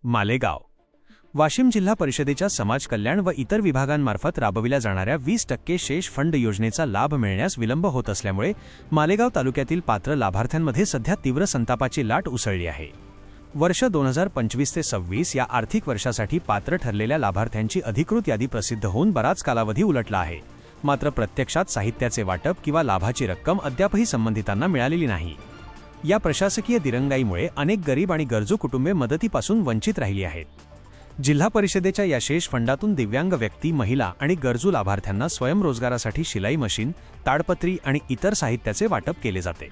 मालेगाव. वाशिम जिल्हा परिषदेच्या समाज कल्याण व इतर विभागांमार्फत राबविल्या जाणाऱ्या 20% शेष फंड योजनेचा लाभ मिळण्यास विलंब होत असल्यामुळे मालेगाव तालुक्यातील पात्र लाभार्थ्यांमध्ये सध्या तीव्र संतापाची लाट उसळली आहे. वर्ष 2025 ते 26 या आर्थिक वर्षासाठी पात्र ठरलेल्या लाभार्थ्यांची अधिकृत यादी प्रसिद्ध होऊन बराच कालावधी उलटला आहे. मात्र प्रत्यक्षात साहित्याचे वाटप किंवा लाभाची रक्कम अद्यापही संबंधितांना मिळालेली नाही. या प्रशासकीय दिरंगाईमुळे अनेक गरीब आणि गरजू कुटुंबे मदतीपासून वंचित राहिली आहेत. जिल्हा परिषदेच्या या शेष फंडातून दिव्यांग व्यक्ती, महिला आणि गरजू लाभार्थ्यांना स्वयंरोजगारासाठी शिलाई मशीन, ताडपत्री आणि इतर साहित्याचे वाटप केले जाते.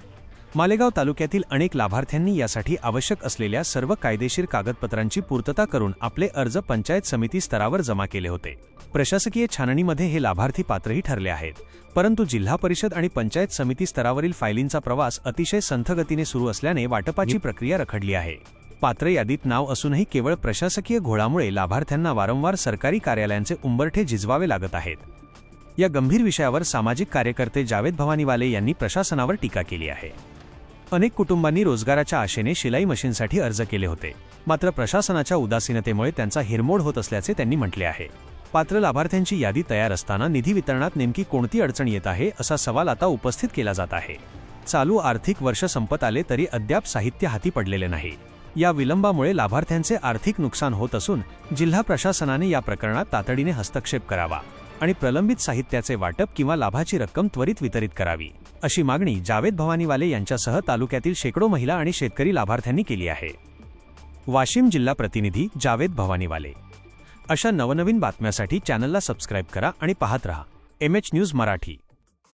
मालेगाव तालुक्यातील अनेक लाभार्थ्यांनी यासाठी आवश्यक असलेल्या सर्व कायदेशीर कागदपत्रांची पूर्तता करून आपले अर्ज पंचायत समिती स्तरावर जमा केले होते. प्रशासकीय छाननीमध्ये हे लाभार्थी पात्रही ठरले आहेत. परंतु जिल्हा परिषद आणि पंचायत समिती स्तरावरील फायलींचा प्रवास अतिशय संथ गतीने सुरू असल्याने वाटपाची प्रक्रिया रखडली आहे. पात्र यादीत नाव असूनही केवळ प्रशासकीय घोळामुळे लाभार्थ्यांना वारंवार सरकारी कार्यालयांचे उंबरठे झिजवावे लागत आहेत. या गंभीर विषयावर सामाजिक कार्यकर्ते जावेद भवानीवाले यांनी प्रशासनावर टीका केली आहे. अनेक कुटुंबांनी रोजगाराच्या आशेने शिलाई मशीनसाठी अर्ज केले होते. मात्र प्रशासनाच्या उदासीनतेमुळे त्यांचा हिरमोड होत असल्याचे त्यांनी म्हटले आहे. पात्र लाभार्थ्यांची यादी तयार असताना निधी वितरणात नेमकी कोणती अडचण येत आहे असा सवाल आता उपस्थित केला जात आहे. चालू आर्थिक वर्ष संपत आले तरी अद्याप साहित्य हाती पडलेले नाही. या विलंबामुळे लाभार्थ्यांचे आर्थिक नुकसान होत असून जिल्हा प्रशासनाने या प्रकरणात तातडीने हस्तक्षेप करावा आणि प्रलंबित साहित्याचे वाटप किंवा लाभाची रक्कम त्वरित वितरित करावी, अशी मागणी जावेद भवानीवाले यांच्यासह तालुक्यातील शेकडो महिला आणि शेतकरी लाभार्थ्यांनी केली आहे. वाशिम जिल्हा प्रतिनिधी जावेद भवानीवाले. अशा नवनवीन बातम्यांसाठी चॅनलला सबस्क्राईब करा आणि पाहत रहा MH न्यूज मराठी.